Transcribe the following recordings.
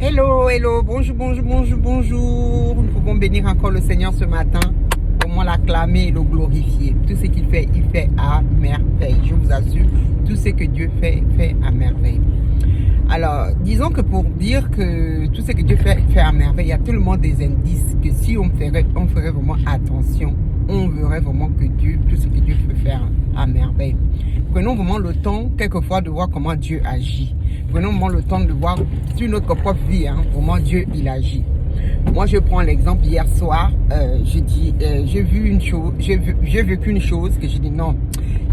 Hello, hello, bonjour, bonjour, bonjour, bonjour. Nous pouvons bénir encore le Seigneur ce matin. Comment l'acclamer et le glorifier. Tout ce qu'il fait, il fait à merveille. Je vous assure, tout ce que Dieu fait, fait à merveille. Alors, disons que pour dire que tout ce que Dieu fait, fait à merveille, il y a tellement des indices que si on ferait vraiment attention, on verrait vraiment que Dieu, tout ce que Dieu peut faire à merveille. Prenons vraiment le temps, quelquefois, de voir comment Dieu agit. Prenons vraiment le temps de voir sur notre propre vie, comment Dieu, il agit. Moi, je prends l'exemple, hier soir, j'ai vu une chose, j'ai vécu une chose que j'ai dit non,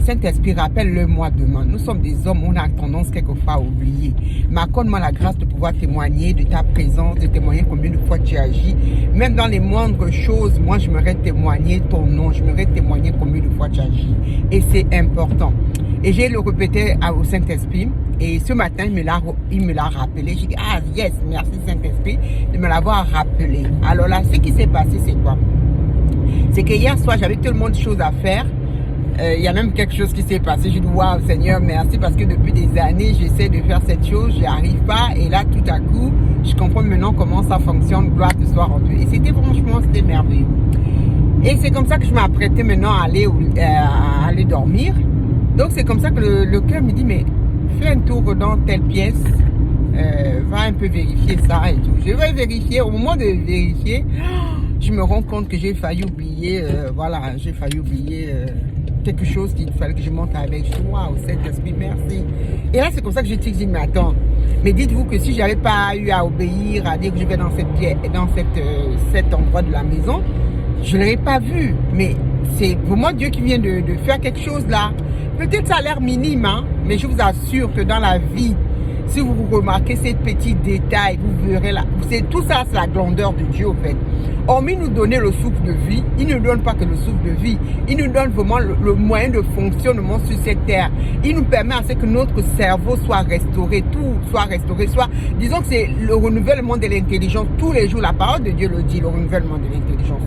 Saint-Esprit, rappelle-le-moi demain. Nous sommes des hommes, on a tendance quelquefois à oublier. Mais accorde-moi la grâce de pouvoir témoigner de ta présence, de témoigner combien de fois tu agis. Même dans les moindres choses, moi, je m'aurais témoigné ton nom, je m'aurais témoigné combien de fois tu agis. Et c'est important. Et j'ai le répété au Saint-Esprit. Et ce matin, il me l'a rappelé. J'ai dit, ah yes, merci Saint-Esprit de me l'avoir rappelé. Alors là, ce qui s'est passé, c'est quoi? C'est que hier soir, j'avais tellement de choses à faire. Il y a même quelque chose qui s'est passé. J'ai dit, waouh Seigneur, merci, parce que depuis des années, j'essaie de faire cette chose, je n'y arrive pas. Et là, tout à coup, je comprends maintenant comment ça fonctionne. Gloire te soit rendue. Et c'était franchement, c'était merveilleux. Et c'est comme ça que je m'apprêtais maintenant à aller dormir. Donc, c'est comme ça que le cœur me dit, mais fais un tour dans telle pièce, va un peu vérifier ça et tout. Je vais vérifier. Au moment de vérifier, je me rends compte que j'ai failli oublier, quelque chose qu'il fallait que je monte avec. Je dis, waouh, Saint-Esprit, merci. Et là, c'est comme ça que j'ai dit, mais attends, mais dites-vous que si j'avais pas eu à obéir, à dire que je vais dans cet endroit de la maison, je ne l'aurais pas vu. Mais c'est vraiment Dieu qui vient de faire quelque chose là. Peut-être ça a l'air minime, mais je vous assure que dans la vie, si vous remarquez ces petits détails, vous verrez là. Tout ça, c'est la grandeur de Dieu, en fait. Hormis nous donner le souffle de vie, il ne nous donne pas que le souffle de vie. Il nous donne vraiment le moyen de fonctionnement sur cette terre. Il nous permet à ce que notre cerveau soit restauré, tout soit restauré. Disons que c'est le renouvellement de l'intelligence. Tous les jours, la parole de Dieu le dit, le renouvellement de l'intelligence.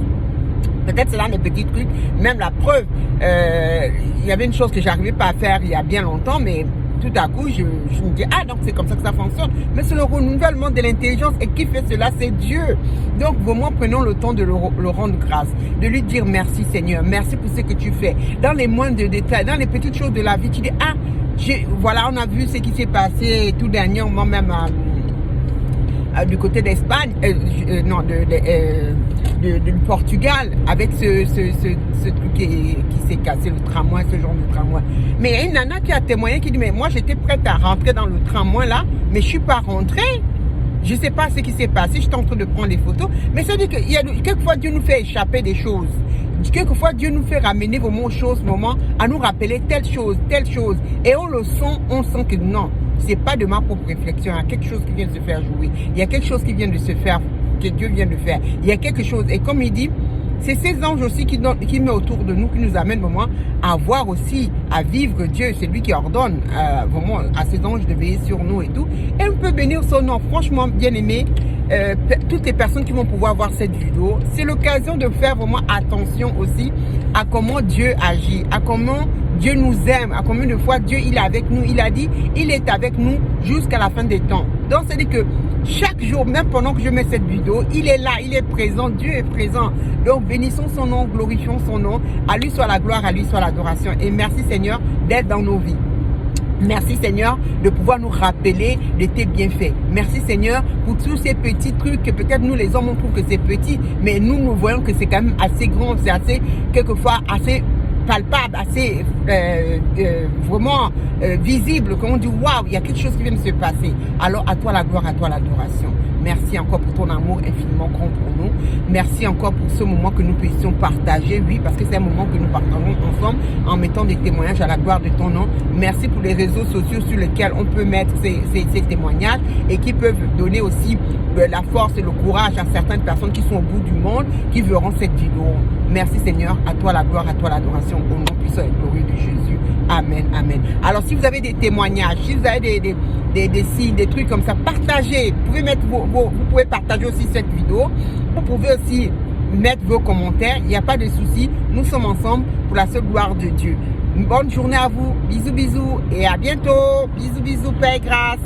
Peut-être c'est là des petits trucs, même la preuve. Il y avait une chose que j'arrivais pas à faire il y a bien longtemps, mais tout à coup, je me dis, ah donc c'est comme ça que ça fonctionne. Mais c'est le renouvellement de l'intelligence, et qui fait cela, c'est Dieu. Donc vraiment, prenons le temps de le rendre grâce, de lui dire merci Seigneur, merci pour ce que tu fais. Dans les moindres détails, dans les petites choses de la vie, tu dis, ah, voilà, on a vu ce qui s'est passé tout dernièrement, même du côté d'Espagne, du Portugal, avec ce truc qui s'est cassé, le tramway, ce genre de tramway. Mais il y a une nana qui a témoigné, qui dit, mais moi j'étais prête à rentrer dans le tramway là, mais je ne suis pas rentrée. Je ne sais pas ce qui s'est passé, j'étais en train de prendre des photos. Mais ça veut dire que quelquefois Dieu nous fait échapper des choses. Quelquefois Dieu nous fait ramener vraiment aux choses, à nous rappeler telle chose. Et on le sent, on sent que non, c'est pas de ma propre réflexion, il y a quelque chose qui vient de se faire jouer. Il y a quelque chose qui vient de se faire, que Dieu vient de faire. Il y a quelque chose, et comme il dit, c'est ces anges aussi qui met autour de nous, qui nous amènent vraiment à voir aussi, à vivre Dieu. C'est lui qui ordonne vraiment à ces anges de veiller sur nous et tout. Et on peut bénir son nom. Franchement, bien aimé, toutes les personnes qui vont pouvoir voir cette vidéo, c'est l'occasion de faire vraiment attention aussi à comment Dieu agit, à comment Dieu nous aime, à combien de fois Dieu il est avec nous. Il a dit, il est avec nous jusqu'à la fin des temps. Donc, c'est-à-dire que chaque jour, même pendant que je mets cette vidéo, il est là, il est présent, Dieu est présent. Donc, bénissons son nom, glorifions son nom. À lui soit la gloire, à lui soit l'adoration. Et merci Seigneur d'être dans nos vies. Merci Seigneur de pouvoir nous rappeler de tes bienfaits. Merci Seigneur pour tous ces petits trucs que peut-être nous les hommes on trouve que c'est petit, mais nous voyons que c'est quand même assez grand, c'est assez, quelquefois assez palpable, assez vraiment visible, quand on dit waouh, il y a quelque chose qui vient de se passer. Alors à toi la gloire, à toi l'adoration. Merci encore pour ton amour infiniment grand pour nous. Merci encore pour ce moment que nous puissions partager, oui, parce que c'est un moment que nous partageons ensemble en mettant des témoignages à la gloire de ton nom. Merci pour les réseaux sociaux sur lesquels on peut mettre ces témoignages et qui peuvent donner aussi la force et le courage à certaines personnes qui sont au bout du monde, qui verront cette vidéo. Merci Seigneur, à toi la gloire, à toi l'adoration, au nom puissant et glorieux de Jésus. Amen, amen. Alors si vous avez des témoignages, si vous avez des signes, des trucs comme ça, partagez. Vous pouvez mettre vous pouvez partager aussi cette vidéo. Vous pouvez aussi mettre vos commentaires. Il n'y a pas de souci. Nous sommes ensemble pour la seule gloire de Dieu. Une bonne journée à vous. Bisous, bisous et à bientôt. Bisous, bisous, paix et grâce.